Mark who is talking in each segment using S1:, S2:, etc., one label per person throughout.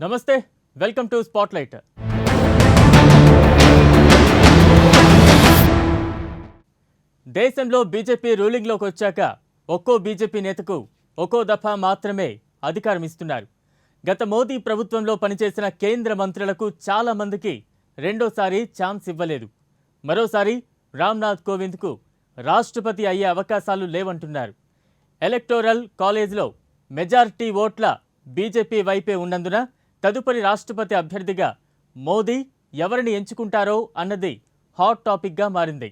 S1: నమస్తే, welcome to spotlight. దేశంలో BJP రూలింగ్లోకి వచ్చాక ఒక్కో బీజేపీ నేతకు ఒక్కో దఫా మాత్రమే అధికారం ఇస్తున్నారు. గత మోదీ ప్రభుత్వంలో పనిచేసిన కేంద్ర మంత్రులకు చాలా మందికి రెండోసారి ఛాన్స్ ఇవ్వలేదు. మరోసారి రామ్నాథ్ కోవింద్కు రాష్ట్రపతి అయ్యే అవకాశాలు లేవంటున్నారు. ఎలక్టోరల్ కాలేజ్లో మెజారిటీ ఓట్ల బీజేపీ వైపే ఉన్నందున తదుపరి రాష్ట్రపతి అభ్యర్థిగా మోదీ ఎవరిని ఎంచుకుంటారో అన్నది హాట్ టాపిక్గా మారింది.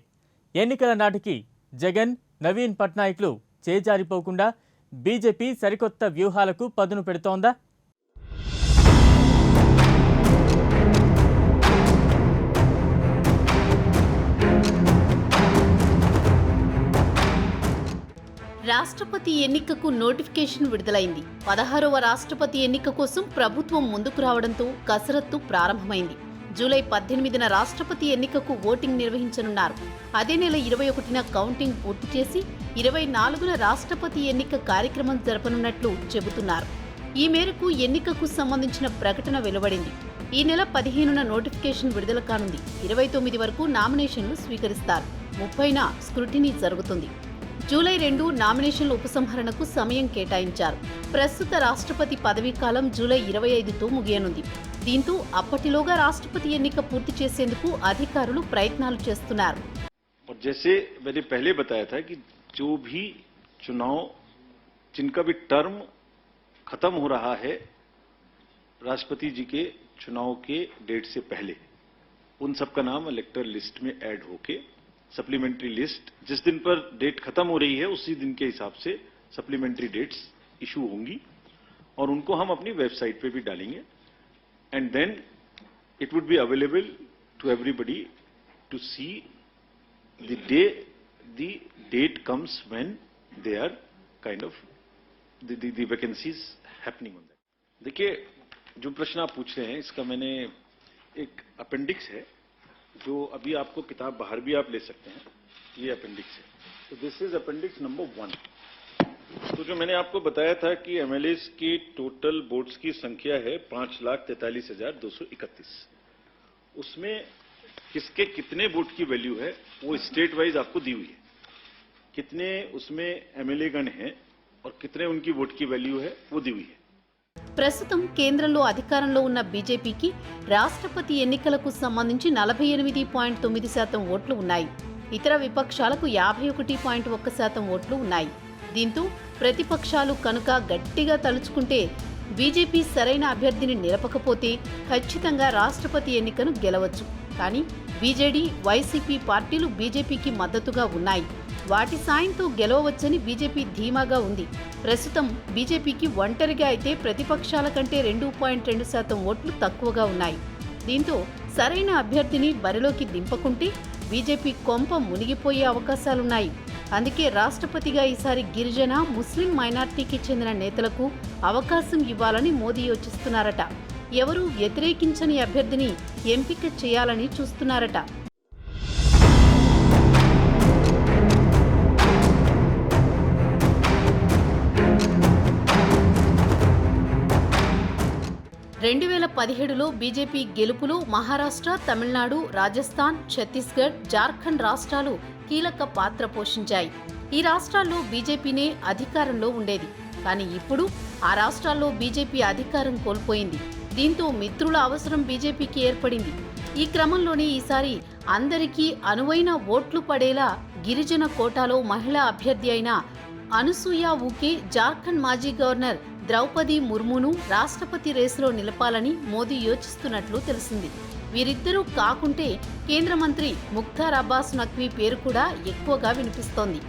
S1: ఎన్నికల నాటికి జగన్, నవీన్ పట్నాయక్లు చేజారిపోకుండా బీజేపీ సరికొత్త వ్యూహాలకు పదును పెడుతోందా?
S2: రాష్ట్రపతి ఎన్నికకు నోటిఫికేషన్ విడుదలైంది. 16వ రాష్ట్రపతి ఎన్నిక కోసం ప్రభుత్వం ముందుకు రావడంతో కసరత్తు ప్రారంభమైంది. జూలై 18న రాష్ట్రపతి ఎన్నికకు ఓటింగ్ నిర్వహించనున్నారు. అదే నెల 21న కౌంటింగ్ పూర్తి చేసి 24న రాష్ట్రపతి ఎన్నిక కార్యక్రమం జరపనున్నట్లు చెబుతున్నారు. ఈ మేరకు ఎన్నికకు సంబంధించిన ప్రకటన వెలువడింది. ఈ నెల 15న నోటిఫికేషన్ విడుదల కానుంది. 29 వరకు నామినేషన్లు స్వీకరిస్తారు. 30న స్క్రూటినీ జరుగుతుంది. జూలై 2 నామినేషన్ల ఉపసంహరణకు సమయం కేటాయించారు. ప్రస్తుత రాష్ట్రపతి పదవీకాలం జూలై 25తో ముగియనుంది. దీంతో అప్పటిలోగా రాష్ట్రపతి ఎన్నిక పూర్తి చేసేందుకు అధికారులు ప్రయత్నాలు చేస్తున్నారు.
S3: जैसे मैंने पहले बताया था कि जो भी चुनाव जिनका भी टर्म खत्म हो रहा है राष्ट्रपति जी के चुनाव के डेट से पहले, उन सब का नाम इलेक्टर लिस्ट में ऐड होके सप्लीमेंट्री लिस्ट जिस दिन पर डेट खत्म हो रही है उसी दिन के हिसाब से सप्लीमेंट्री डेट्स इशू होंगी और उनको हम अपनी वेबसाइट पे भी डालेंगे and then it would be available to everybody to see the day the date comes when they are kind of the vacancies happening on that. देखिए, जो प्रश्न आप पूछ रहे हैं इसका मैंने एक अपेंडिक्स है जो अभी आपको किताब बाहर भी आप ले सकते हैं. ये अपेंडिक्स है. तो दिस इज अपेंडिक्स नंबर 1. तो जो मैंने आपको बताया था कि एमएलएस की टोटल वोट्स की संख्या है 5,43,231. उसमें किसके कितने वोट की वैल्यू है वो स्टेट वाइज आपको दी हुई है. कितने उसमें एमएलए गण हैं और कितने उनकी वोट की वैल्यू है वो दी हुई है.
S2: ప్రస్తుతం కేంద్రంలో అధికారంలో ఉన్న బీజేపీకి రాష్ట్రపతి ఎన్నికలకు సంబంధించి 48.9% ఓట్లు ఉన్నాయి. ఇతర విపక్షాలకు 51.1% ఓట్లు ఉన్నాయి. దీంతో ప్రతిపక్షాలు కనుక గట్టిగా తలుచుకుంటే బీజేపీ సరైన అభ్యర్థిని నిలపకపోతే ఖచ్చితంగా రాష్ట్రపతి ఎన్నికను గెలవచ్చు. కానీ బీజేడీ, వైసీపీ పార్టీలు బీజేపీకి మద్దతుగా ఉన్నాయి. వాటి సాయంతో గెలవవచ్చని బీజేపీ ధీమాగా ఉంది. ప్రస్తుతం బీజేపీకి ఒంటరిగా అయితే ప్రతిపక్షాల కంటే 2.2% ఓట్లు తక్కువగా ఉన్నాయి. దీంతో సరైన అభ్యర్థిని బరిలోకి దింపకుంటే బీజేపీ కొంప మునిగిపోయే అవకాశాలున్నాయి. అందుకే రాష్ట్రపతిగా ఈసారి గిరిజన, ముస్లిం మైనార్టీకి చెందిన నేతలకు అవకాశం ఇవ్వాలని మోదీ యోచిస్తున్నారట. ఎవరూ వ్యతిరేకించని అభ్యర్థిని ఎంపిక చేయాలని చూస్తున్నారట. రెండు 2017లో బీజేపీ గెలుపులో మహారాష్ట్ర, తమిళనాడు, రాజస్థాన్, ఛత్తీస్గఢ్, జార్ఖండ్ రాష్ట్రాలు కీలక పాత్ర పోషించాయి. ఈ రాష్ట్రాల్లో బీజేపీనే అధికారంలో ఉండేది. కానీ ఇప్పుడు ఆ రాష్ట్రాల్లో బీజేపీ అధికారం కోల్పోయింది. దీంతో మిత్రుల అవసరం బీజేపీకి ఏర్పడింది. ఈ క్రమంలోనే ఈసారి అందరికీ అనువైన ఓట్లు పడేలా గిరిజన కోటాలో మహిళా అభ్యర్థి అయిన అనసూయ ఊకే జార్ఖండ్ మాజీ గవర్నర్ ద్రౌపది ముర్మును రాష్ట్రపతి రేసులో నిలపాలని మోదీ యోచిస్తున్నట్లు తెలిసింది. వీరిద్దరూ కాకుంటే కేంద్ర మంత్రి ముఖ్తార్ అబ్బాస్ నఖ్వీ పేరు కూడా ఎక్కువగా వినిపిస్తోంది.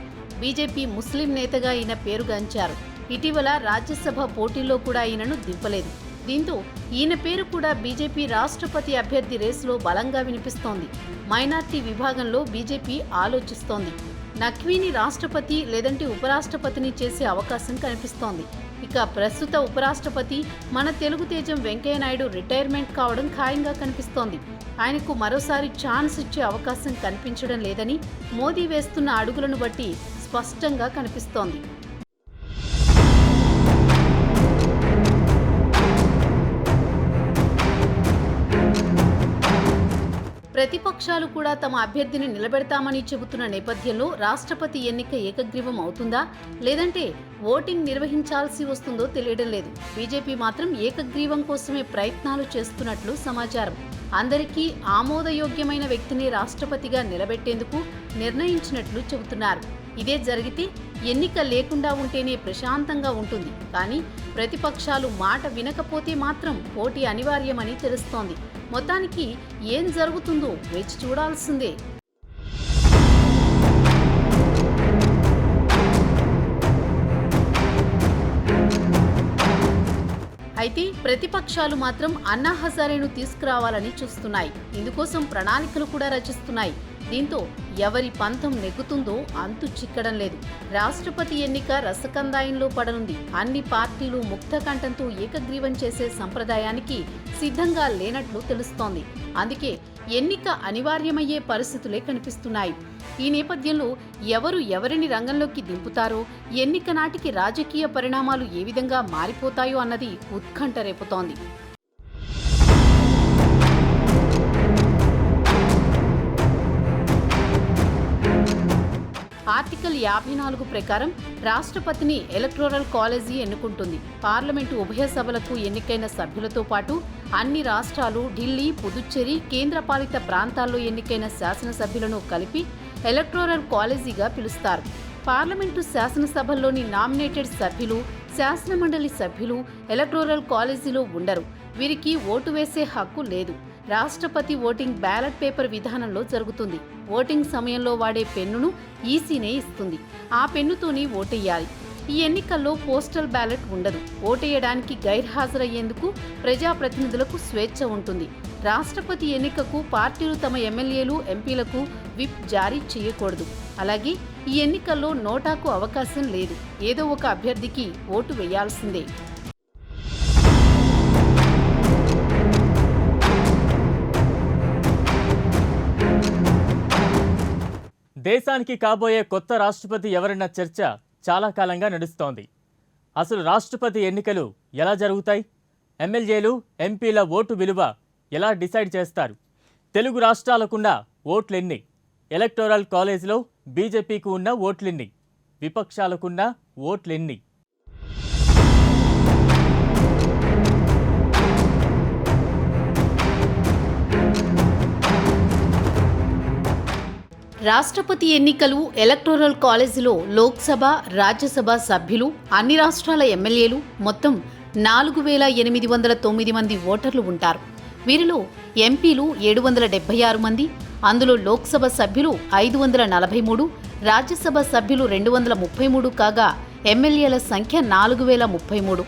S2: బీజేపీ ముస్లిం నేతగా ఈయన పేరుగాంచారు. ఇటీవల రాజ్యసభ పోటీల్లో కూడా ఈయనను దింపలేదు. దీంతో ఈయన పేరు కూడా బీజేపీ రాష్ట్రపతి అభ్యర్థి రేసులో బలంగా వినిపిస్తోంది. మైనార్టీ విభాగంలో బీజేపీ ఆలోచిస్తోంది. నఖ్వీని రాష్ట్రపతి లేదంటే ఉపరాష్ట్రపతిని చేసే అవకాశం కనిపిస్తోంది. ఇక ప్రస్తుత ఉపరాష్ట్రపతి మన తెలుగు తేజం వెంకయ్యనాయుడు రిటైర్మెంట్ కావడం ఖాయంగా కనిపిస్తోంది. ఆయనకు మరోసారి ఛాన్స్ ఇచ్చే అవకాశం కనిపించడం లేదని మోదీ వేస్తున్న అడుగులను బట్టి స్పష్టంగా కనిపిస్తోంది. ప్రతిపక్షాలు కూడా తమ అభ్యర్థిని నిలబెడతామని చెబుతున్న నేపథ్యంలో రాష్ట్రపతి ఎన్నిక ఏకగ్రీవం అవుతుందా లేదంటే ఓటింగ్ నిర్వహించాల్సి వస్తుందో తెలియడం లేదు. బీజేపీ మాత్రం ఏకగ్రీవం కోసమే ప్రయత్నాలు చేస్తున్నట్లు సమాచారం. అందరికీ ఆమోదయోగ్యమైన వ్యక్తిని రాష్ట్రపతిగా నిలబెట్టేందుకు నిర్ణయించినట్లు చెబుతున్నారు. ఇదే జరిగితే ఎన్నిక లేకుండా ఉంటేనే ప్రశాంతంగా ఉంటుంది. కానీ ప్రతిపక్షాలు మాట వినకపోతే మాత్రం పోటీ అనివార్యమని తెలుస్తోంది. మొత్తానికి ఏం జరుగుతుందో వేచి చూడాల్సిందే. అయితే ప్రతిపక్షాలు మాత్రం అన్నా హజారేను తీసుకురావాలని చూస్తున్నాయి. ఇందుకోసం ప్రణాళికలు కూడా రచిస్తున్నాయి. దీంతో ఎవరి పంతం నెగ్గుతుందో అంతు చిక్కడం లేదు. రాష్ట్రపతి ఎన్నిక రసకందాయంలో పడనుంది. అన్ని పార్టీలు ముక్త కంఠంతో ఏకగ్రీవం చేసే సంప్రదాయానికి సిద్ధంగా లేనట్లు తెలుస్తోంది. అందుకే ఎన్నిక అనివార్యమయ్యే పరిస్థితులే కనిపిస్తున్నాయి. ఈ నేపథ్యంలో ఎవరు ఎవరిని రంగంలోకి దింపుతారో, ఎన్నిక నాటికి రాజకీయ పరిణామాలు ఏ విధంగా మారిపోతాయో అన్నది ఉత్కంఠ రేపుతోంది. ఆర్టికల్ 54 ప్రకారం రాష్ట్రపతిని ఎలక్టోరల్ కాలేజీ ఎన్నుకుంటుంది. పార్లమెంటు ఉభయ సభలకు ఎన్నికైన సభ్యులతో పాటు అన్ని రాష్ట్రాలు, ఢిల్లీ, పుదుచ్చేరి, కేంద్రపాలిత ప్రాంతాల్లో ఎన్నికైన శాసనసభ్యులను కలిపి ఎలక్టోరల్ కాలేజీగా పిలుస్తారు. పార్లమెంటు శాసనసభల్లోని నామినేటెడ్ సభ్యులు, శాసనమండలి సభ్యులు ఎలక్టోరల్ కాలేజీలో ఉండరు. వీరికి ఓటు వేసే హక్కు లేదు. రాష్ట్రపతి ఓటింగ్ బ్యాలెట్ పేపర్ విధానంలో జరుగుతుంది. ఓటింగ్ సమయంలో వాడే పెన్నును ఈసీనే ఇస్తుంది. ఆ పెన్నుతోనే ఓటెయ్యాలి. ఈ ఎన్నికల్లో పోస్టల్ బ్యాలెట్ ఉండదు. ఓటేయడానికి గైర్హాజరయ్యేందుకు ప్రజాప్రతినిధులకు స్వేచ్ఛ ఉంటుంది. రాష్ట్రపతి ఎన్నికకు పార్టీలు తమ ఎమ్మెల్యేలు, ఎంపీలకు విప్ జారీ చేయకూడదు. అలాగే ఈ ఎన్నికల్లో నోటాకు అవకాశం లేదు. ఏదో ఒక అభ్యర్థికి ఓటు వేయాల్సిందే.
S1: దేశానికి కాబోయే కొత్త రాష్ట్రపతి ఎవరన్న చర్చ చాలా కాలంగా నడుస్తోంది. అసలు రాష్ట్రపతి ఎన్నికలు ఎలా జరుగుతాయి? ఎమ్మెల్యేలు, ఎంపీల ఓటు విలువ ఎలా డిసైడ్ చేస్తారు? తెలుగు రాష్ట్రాలకున్న ఓట్లెన్ని? ఎలక్టోరల్ కాలేజీలో బీజేపీకి ఉన్న ఓట్లెన్ని? విపక్షాలకున్న ఓట్లెన్ని?
S2: రాష్ట్రపతి ఎన్నికలు ఎలక్టోరల్ కాలేజీలో లోక్సభ, రాజ్యసభ సభ్యులు, అన్ని రాష్ట్రాల ఎమ్మెల్యేలు మొత్తం 4,809 మంది ఓటర్లు ఉంటారు. వీరిలో ఎంపీలు 776 మంది, అందులో లోక్సభ సభ్యులు 543, రాజ్యసభ సభ్యులు 233 కాగా ఎమ్మెల్యేల సంఖ్య 4,033.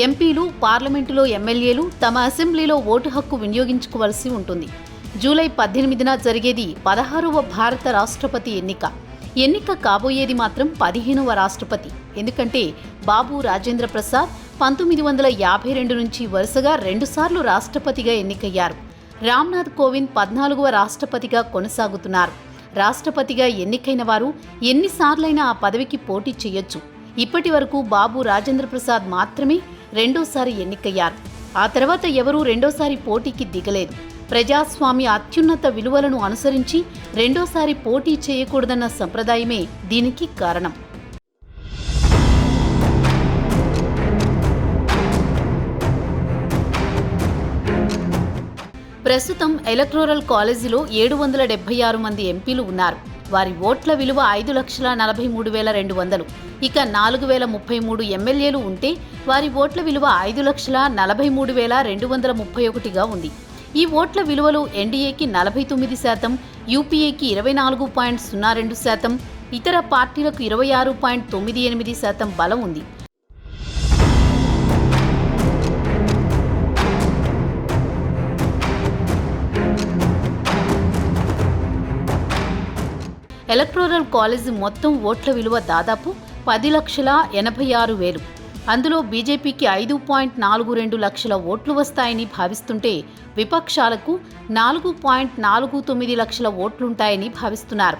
S2: ఎంపీలు, పార్లమెంటులో ఎమ్మెల్యేలు తమ అసెంబ్లీలో ఓటు హక్కు వినియోగించుకోవాల్సి ఉంటుంది. జూలై 18న జరిగేది 16వ భారత రాష్ట్రపతి ఎన్నిక. ఎన్నిక కాబోయేది మాత్రం 15వ రాష్ట్రపతి. ఎందుకంటే బాబు రాజేంద్ర ప్రసాద్ 1952 నుంచి వరుసగా 2 సార్లు రాష్ట్రపతిగా ఎన్నికయ్యారు. రామ్నాథ్ కోవింద్ 14వ రాష్ట్రపతిగా కొనసాగుతున్నారు. రాష్ట్రపతిగా ఎన్నికైన వారు ఎన్నిసార్లైనా ఆ పదవికి పోటీ చేయొచ్చు. ఇప్పటి వరకు బాబు రాజేంద్ర ప్రసాద్ మాత్రమే రెండోసారి ఎన్నికయ్యారు. ఆ తర్వాత ఎవరూ రెండోసారి పోటీకి దిగలేదు. ప్రజాస్వామ్య అత్యున్నత విలువలను అనుసరించి రెండోసారి పోటీ చేయకూడదన్న సంప్రదాయమే దీనికి కారణం. ప్రస్తుతం ఎలక్టోరల్ కాలేజీలో 776 మంది ఎంపీలు ఉన్నారు. వారి ఓట్ల విలువ 5,43,200. ఇక 4,033 ఎమ్మెల్యేలు ఉంటే వారి ఓట్ల విలువ 5,43,231గా ఉంది. ఈ ఓట్ల విలువలో ఎన్డీఏకి 49%, యూపీఏకి 24.02%, ఇతర పార్టీలకు 26.98% బలం ఉంది. ఎలక్టోరల్ కాలేజీ మొత్తం ఓట్ల విలువ దాదాపు 10,86,000. అందులో బీజేపీకి 5.42 లక్షల ఓట్లు వస్తాయని భావిస్తుంటే విపక్షాలకు 4.49 లక్షల ఓట్లుంటాయని భావిస్తున్నారు.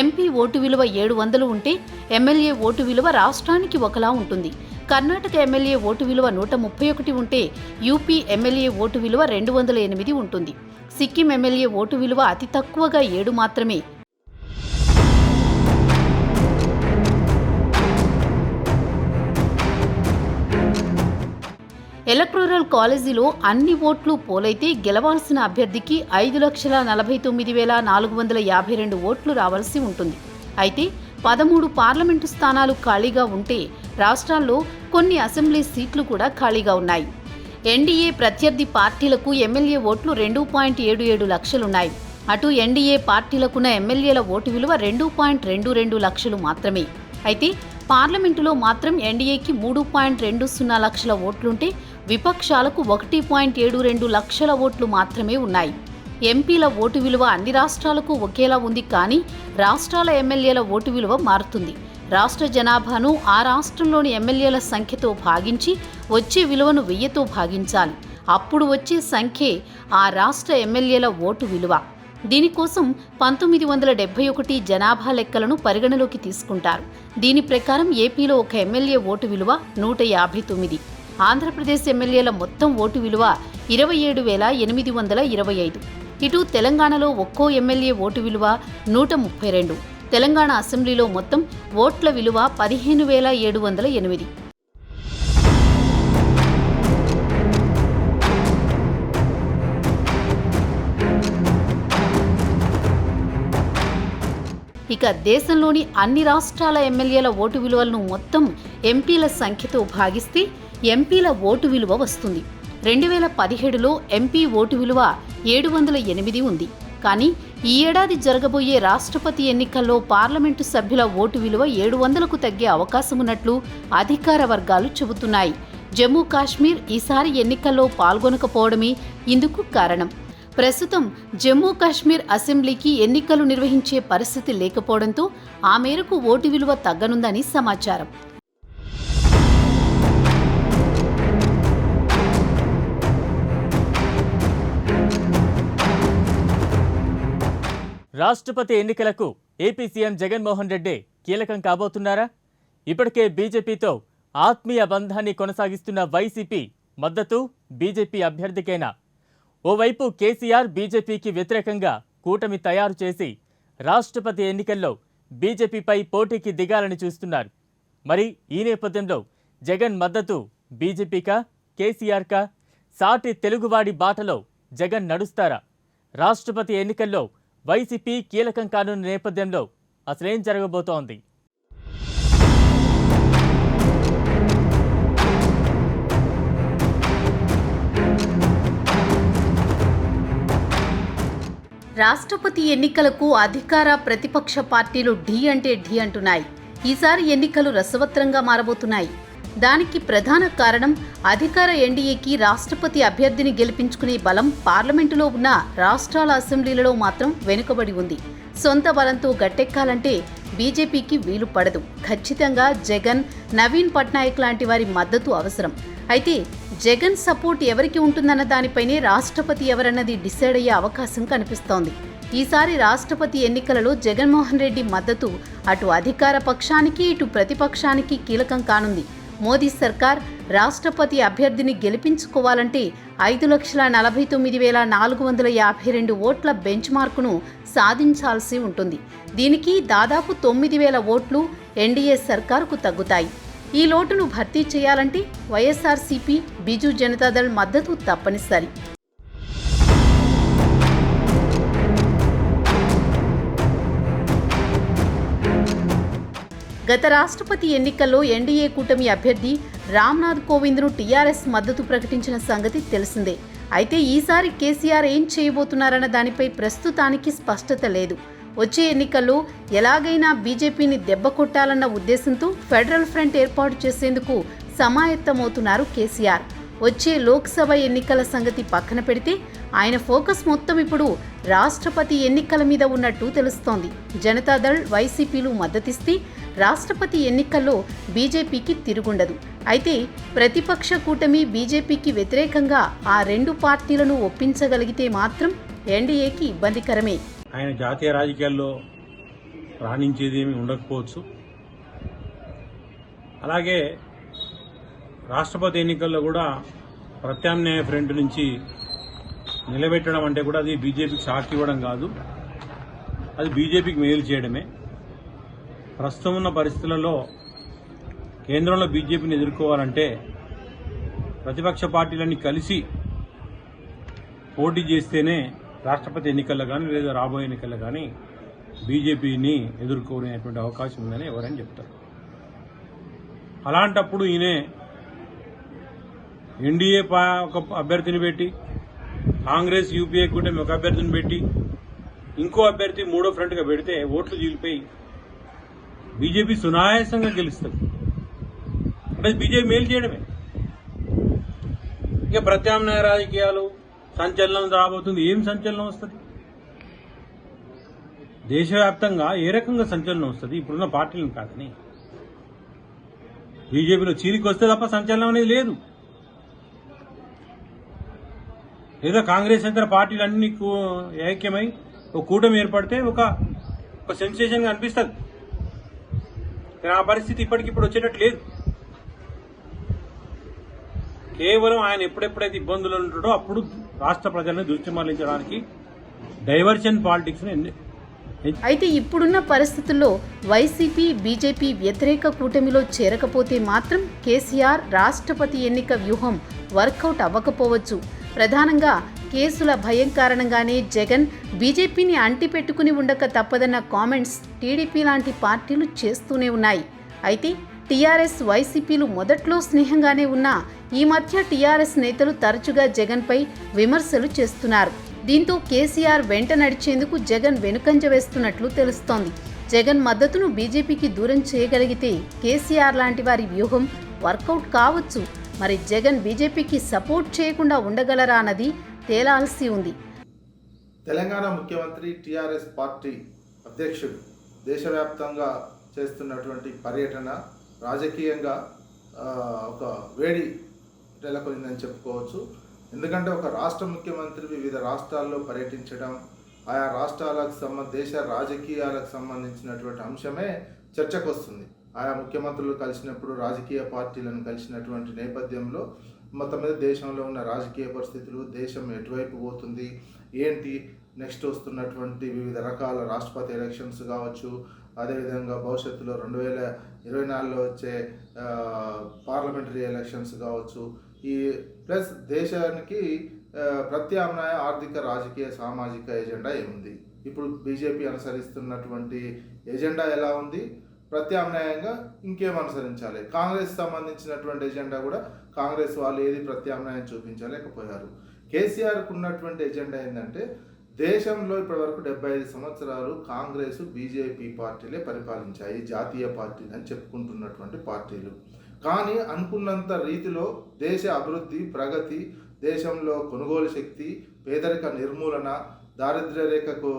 S2: ఎంపీ ఓటు విలువ 700 ఉంటే ఎమ్మెల్యే ఓటు విలువ రాష్ట్రానికి ఒకలా ఉంటుంది. కర్ణాటక ఎమ్మెల్యే ఓటు విలువ 131 ఉంటే యూపీ ఎమ్మెల్యే ఓటు విలువ 208 ఉంటుంది. సిక్కిం ఎమ్మెల్యే ఓటు విలువ అతి తక్కువగా 7 మాత్రమే. ఎలక్టోరల్ కాలేజీలో అన్ని ఓట్లు పోలైతే గెలవాల్సిన అభ్యర్థికి 5,49,452 ఓట్లు రావాల్సి ఉంటుంది. అయితే 13 పార్లమెంటు స్థానాలు ఖాళీగా ఉంటే రాష్ట్రాల్లో కొన్ని అసెంబ్లీ సీట్లు కూడా ఖాళీగా ఉన్నాయి. ఎన్డీఏ ప్రత్యర్థి పార్టీలకు ఎమ్మెల్యే ఓట్లు 2.77 లక్షలున్నాయి. అటు ఎన్డీఏ పార్టీలకున్న ఎమ్మెల్యేల ఓటు విలువ 2.22 లక్షలు మాత్రమే. అయితే పార్లమెంటులో మాత్రం ఎన్డీఏకి 3.20 లక్షల ఓట్లుంటే విపక్షాలకు 1.72 లక్షల ఓట్లు మాత్రమే ఉన్నాయి. ఎంపీల ఓటు విలువ అన్ని రాష్ట్రాలకు ఒకేలా ఉంది, కానీ రాష్ట్రాల ఎమ్మెల్యేల ఓటు విలువ మారుతుంది. రాష్ట్ర జనాభాను ఆ రాష్ట్రంలోని ఎమ్మెల్యేల సంఖ్యతో భాగించి వచ్చే విలువను 1000తో భాగించాలి. అప్పుడు వచ్చే సంఖ్యే ఆ రాష్ట్ర ఎమ్మెల్యేల ఓటు విలువ. దీనికోసం 1971 జనాభా లెక్కలను పరిగణలోకి తీసుకుంటారు. దీని ప్రకారం ఏపీలో ఒక ఎమ్మెల్యే ఓటు విలువ 159. ఆంధ్రప్రదేశ్ ఎమ్మెల్యేల మొత్తం ఓటు విలువ 27,825. ఇటు తెలంగాణలో ఒక్కో ఎమ్మెల్యే ఓటు విలువ 132. తెలంగాణ అసెంబ్లీలో మొత్తం ఓట్ల విలువ 15,708. ఇక దేశంలోని అన్ని రాష్ట్రాల ఎమ్మెల్యేల ఓటు విలువలను మొత్తం ఎంపీల సంఖ్యతో భాగిస్తే ఎంపీల ఓటు విలువ వస్తుంది. 2017లో ఎంపీ ఓటు విలువ 708 ఉంది. కానీ ఈ ఏడాది జరగబోయే రాష్ట్రపతి ఎన్నికల్లో పార్లమెంటు సభ్యుల ఓటు విలువ 700కు తగ్గే అవకాశమున్నట్లు అధికార వర్గాలు చెబుతున్నాయి. జమ్మూ కాశ్మీర్ ఈసారి ఎన్నికల్లో పాల్గొనకపోవడమే ఇందుకు కారణం. ప్రస్తుతం జమ్మూ కాశ్మీర్ అసెంబ్లీకి ఎన్నికలు నిర్వహించే పరిస్థితి లేకపోవడంతో ఆ మేరకు ఓటు విలువ తగ్గనుందని సమాచారం.
S1: రాష్ట్రపతి ఎన్నికలకు ఏపీ సీఎం జగన్మోహన్ రెడ్డి కీలకం కాబోతున్నారా? ఇప్పటికే బీజేపీతో ఆత్మీయ బంధాన్ని కొనసాగిస్తున్న వైసీపీ మద్దతు బీజేపీ అభ్యర్థికేనా? ఓవైపు కేసీఆర్ బీజేపీకి వ్యతిరేకంగా కూటమి తయారు చేసి రాష్ట్రపతి ఎన్నికల్లో బీజేపీపై పోటీకి దిగాలని చూస్తున్నారు. మరి ఈ నేపథ్యంలో జగన్ మద్దతు బీజేపీకా కేసీఆర్కా? సాటి తెలుగువాడి బాటలో జగన్ నడుస్తారా? రాష్ట్రపతి ఎన్నికల్లో వైసీపీ కీలకం కానున్న నేపథ్యంలో అసలేం జరగబోతోంది?
S2: రాష్ట్రపతి ఎన్నికలకు అధికార ప్రతిపక్ష పార్టీలు ఢీ అంటే ఢీ అంటున్నాయి. ఈసారి ఎన్నికలు రసవత్రంగా మారబోతున్నాయి. దానికి ప్రధాన కారణం అధికార ఎన్డీఏకి రాష్ట్రపతి అభ్యర్థిని గెలిపించుకునే బలం పార్లమెంటులో ఉన్న రాష్ట్రాల అసెంబ్లీలలో మాత్రం వెనుకబడి ఉంది. సొంత బలంతో గట్టెక్కాలంటే బీజేపీకి వీలు పడదు. ఖచ్చితంగా జగన్, నవీన్ పట్నాయక్ లాంటి వారి మద్దతు అవసరం. అయితే జగన్ సపోర్ట్ ఎవరికి ఉంటుందన్న దానిపైనే రాష్ట్రపతి ఎవరన్నది డిసైడ్ అయ్యే అవకాశం కనిపిస్తోంది. ఈసారి రాష్ట్రపతి ఎన్నికలలో జగన్మోహన్ రెడ్డి మద్దతు అటు అధికార పక్షానికి ఇటు ప్రతిపక్షానికి కీలకం కానుంది. మోదీ సర్కార్ రాష్ట్రపతి అభ్యర్థిని గెలిపించుకోవాలంటే 5,49,452 ఓట్ల బెంచ్ మార్కును సాధించాల్సి ఉంటుంది. దీనికి దాదాపు 9,000 ఓట్లు ఎన్డీఏ సర్కారుకు తగ్గుతాయి. ఈ లోటును భర్తీ చేయాలంటే వైఎస్ఆర్సీపీ, బిజు జనతాదళ్ మద్దతు తప్పనిసరి. గత రాష్ట్రపతి ఎన్నికల్లో ఎన్డీఏ కూటమి అభ్యర్థి రామ్నాథ్ కోవింద్ను టీఆర్ఎస్ మద్దతు ప్రకటించిన సంగతి తెలిసిందే. అయితే ఈసారి కేసీఆర్ ఏం చేయబోతున్నారన్న దానిపై ప్రస్తుతానికి స్పష్టత లేదు. వచ్చే ఎన్నికల్లో ఎలాగైనా బీజేపీని దెబ్బ కొట్టాలన్న ఉద్దేశంతో ఫెడరల్ ఫ్రంట్ ఏర్పాటు చేసేందుకు సమాయత్తమవుతున్నారు కేసీఆర్. వచ్చే లోక్సభ ఎన్నికల సంగతి పక్కన పెడితే ఆయన ఫోకస్ మొత్తం ఇప్పుడు రాష్ట్రపతి ఎన్నికల మీద ఉన్నట్టు తెలుస్తోంది. జనతాదళ్, వైసీపీలు మద్దతిస్తే రాష్ట్రపతి ఎన్నికల్లో బీజేపీకి తిరుగుండదు. అయితే ప్రతిపక్ష కూటమి బీజేపీకి వ్యతిరేకంగా ఆ రెండు పార్టీలను ఒప్పించగలిగితే మాత్రం ఎన్డీఏకి ఇబ్బందికరమే.
S4: ఆయన జాతీయ రాజకీయాల్లో రాణించేదేమీ ఉండకపోవచ్చు. అలాగే రాష్ట్రపతి ఎన్నికల్లో కూడా ప్రత్యామ్నాయ ఫ్రంట్ నుంచి నిలబెట్టడం అంటే కూడా అది బీజేపీకి షాక్ ఇవ్వడం కాదు, అది బీజేపీకి మేలు చేయడమే. ప్రస్తుతం ఉన్న పరిస్థితులలో కేంద్రంలో బీజేపీని ఎదుర్కోవాలంటే ప్రతిపక్ష పార్టీలన్నీ కలిసి పోటీ చేస్తేనే రాష్ట్రపతి ఎన్నికల్లో కానీ లేదా రాబోయే ఎన్నికల్లో కానీ బీజేపీని ఎదుర్కోనేటువంటి అవకాశం ఉందని ఎవరైనా చెప్తారు. అలాంటప్పుడు ఈయనే ఎన్డీఏ ఒక అభ్యర్థిని పెట్టి, కాంగ్రెస్ యూపీఏ కూటమి ఒక అభ్యర్థిని పెట్టి, ఇంకో అభ్యర్థి మూడో ఫ్రంట్గా పెడితే ఓట్లు చీలిపోయి బీజేపీ సునాయాసంగా గెలుస్తుంది. అంటే బీజేపీ మేలు చేయడమే. ఇక ప్రత్యామ్నాయ రాజకీయాలు సంచలనం రాబోతుంది. ఏం సంచలనం వస్తుంది? దేశవ్యాప్తంగా ఏ రకంగా సంచలనం వస్తుంది? ఇప్పుడున్న పార్టీలను కాదని బీజేపీలో చీలికి వస్తే తప్ప సంచలనం అనేది లేదు. లేదా కాంగ్రెస్ ఇతర పార్టీలన్నీ ఐక్యమై ఒక కూటమి ఏర్పడితే ఒక సెన్సేషన్ గా అనిపిస్తుంది. కానీ ఆ పరిస్థితి ఇప్పటికిప్పుడు వచ్చేటట్టు లేదు. కేవలం ఆయన ఎప్పుడెప్పుడైతే ఇబ్బందులు ఉంటాడో అప్పుడు రాష్ట్ర ప్రజలను దృష్టి మళ్లించడానికి డైవర్షన్ పాలిటిక్స్
S2: అయితే ఇప్పుడున్న పరిస్థితుల్లో వైసీపీ బీజేపీ వ్యతిరేక కూటమిలో చేరకపోతే మాత్రం కేసీఆర్ రాష్ట్రపతి ఎన్నిక వ్యూహం వర్కౌట్ అవ్వకపోవచ్చు. ప్రధానంగా కేసుల భయం కారణంగానే జగన్ బీజేపీని అంటిపెట్టుకుని ఉండక తప్పదన్న కామెంట్స్ టీడీపీ లాంటి పార్టీలు చేస్తూనే ఉన్నాయి. అయితే టీఆర్ఎస్ వైసీపీలు మొదట్లో స్నేహంగానే ఉన్నా ఈ మధ్య టీఆర్ఎస్ నేతలు తరచుగా జగన్పై విమర్శలు చేస్తున్నారు. దీంతో కేసీఆర్ వెంట నడిచేందుకు జగన్ వెనుకంజ వేస్తున్నట్లు తెలుస్తోంది. జగన్ మద్దతును బీజేపీకి దూరం చేయగలిగితే కేసీఆర్ లాంటి వారి వ్యూహం వర్కౌట్ కావచ్చు. మరి జగన్ బీజేపీకి సపోర్ట్ చేయకుండా ఉండగలరా అన్నది తేలాల్సి ఉంది.
S5: తెలంగాణ ముఖ్యమంత్రి టీఆర్ఎస్ పార్టీ అధ్యక్షుడు దేశవ్యాప్తంగా చేస్తున్నటువంటి పర్యటన రాజకీయంగా ఒక వేడి నెలకొందని చెప్పుకోవచ్చు. ఎందుకంటే ఒక రాష్ట్ర ముఖ్యమంత్రి వివిధ రాష్ట్రాల్లో పర్యటించడం, ఆయా రాష్ట్రాలకు దేశ రాజకీయాలకు సంబంధించినటువంటి అంశమే చర్చకు వస్తుంది. ఆయా ముఖ్యమంత్రులు కలిసినప్పుడు, రాజకీయ పార్టీలను కలిసినటువంటి నేపథ్యంలో మొత్తం మీద దేశంలో ఉన్న రాజకీయ పరిస్థితులు, దేశం ఎటువైపు పోతుంది, ఏంటి నెక్స్ట్ వస్తున్నటువంటి వివిధ రకాల రాష్ట్రపతి ఎలక్షన్స్ కావచ్చు, అదేవిధంగా భవిష్యత్తులో 2024లో వచ్చే పార్లమెంటరీ ఎలక్షన్స్ కావచ్చు, ఈ ప్లస్ దేశానికి ప్రత్యామ్నాయ ఆర్థిక రాజకీయ సామాజిక ఎజెండా ఏముంది, ఇప్పుడు బీజేపీ అనుసరిస్తున్నటువంటి ఎజెండా ఎలా ఉంది, ప్రత్యామ్నాయంగా ఇంకేం అనుసరించాలి, కాంగ్రెస్ సంబంధించినటువంటి ఎజెండా కూడా కాంగ్రెస్ వాళ్ళు ఏది ప్రత్యామ్నాయం చూపించలేకపోయారు. కేసీఆర్కు ఉన్నటువంటి ఎజెండా ఏంటంటే దేశంలో ఇప్పటివరకు 75 సంవత్సరాలు కాంగ్రెస్ బీజేపీ పార్టీలే పరిపాలించాయి, జాతీయ పార్టీలు అని చెప్పుకుంటున్నటువంటి పార్టీలు. కానీ అనుకున్నంత రీతిలో దేశ అభివృద్ధి, ప్రగతి, దేశంలో కొనుగోలు శక్తి, పేదరిక నిర్మూలన, దారిద్ర్య రేఖకు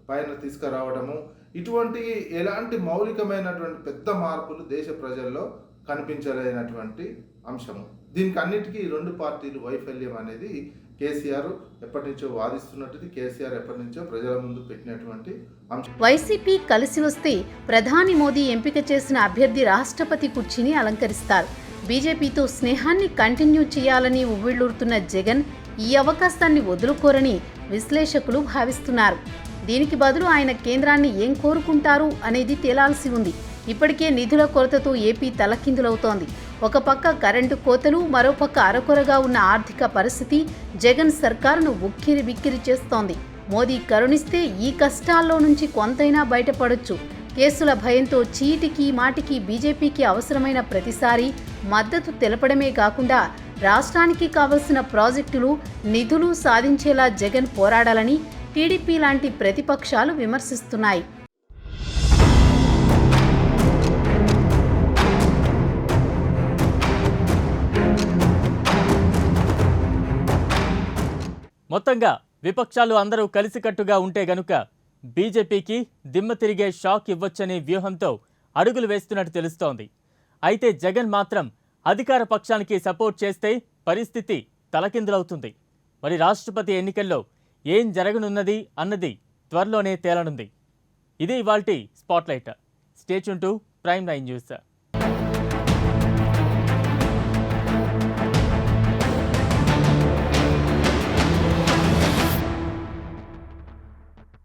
S5: పైన తీసుకురావడము, ఇటువంటి ఎలాంటి మౌలికమైనటువంటి పెద్ద మార్పులు దేశ ప్రజల్లో కనిపించలేనటువంటి అంశము. దీనికి అన్నిటికీ రెండు పార్టీలు వైఫల్యం అనేది కేసీఆర్ ఎప్పటి నుంచో వాదిస్తున్నట్టుది, కేసీఆర్ ఎప్పటి నుంచో ప్రజల ముందు పెట్టినటువంటి అంశం.
S2: వైసీపీ కలిసి వస్తే ప్రధాని మోదీ ఎంపిక చేసిన అభ్యర్థి రాష్ట్రపతి కుర్చీని అలంకరిస్తారు. బీజేపీతో స్నేహాన్ని కంటిన్యూ చేయాలని ఉవ్విళ్లూరుతున్న జగన్ ఈ అవకాశాన్ని వదులుకోరని విశ్లేషకులు భావిస్తున్నారు. దీనికి బదులు ఆయన కేంద్రాన్ని ఏం కోరుకుంటారు అనేది తేలాల్సి ఉంది. ఇప్పటికే నిధుల కొరతతో ఏపీ తలకిందులవుతోంది. ఒక పక్క కరెంటు కోతలు, మరోపక్క అరకొరగా ఉన్న ఆర్థిక పరిస్థితి జగన్ సర్కారును ఉక్కిరి బిక్కిరి చేస్తోంది. మోదీ కరుణిస్తే ఈ కష్టాల్లో నుంచి కొంతైనా బయటపడొచ్చు. కేసుల భయంతో చీటికి మాటికి బీజేపీకి అవసరమైన ప్రతిసారి మద్దతు తెలపడమే కాకుండా రాష్ట్రానికి కావలసిన ప్రాజెక్టులు, నిధులు సాధించేలా జగన్ పోరాడాలని టీడీపీ లాంటి ప్రతిపక్షాలు విమర్శిస్తున్నాయి.
S1: మొత్తంగా విపక్షాలు అందరూ కలిసికట్టుగా ఉంటే గనుక బీజేపీకి దిమ్మ తిరిగే షాక్ ఇవ్వొచ్చనే వ్యూహంతో అడుగులు వేస్తున్నట్టు తెలుస్తోంది. అయితే జగన్ మాత్రం అధికార పక్షానికి సపోర్ట్ చేస్తే పరిస్థితి తలకిందులవుతుంది. మరి రాష్ట్రపతి ఎన్నికల్లో ఏం జరగనున్నది అన్నది త్వరలోనే తేలనుంది. ఇది ఇవాల్టి spotlight. Stay tune to prime 9 news.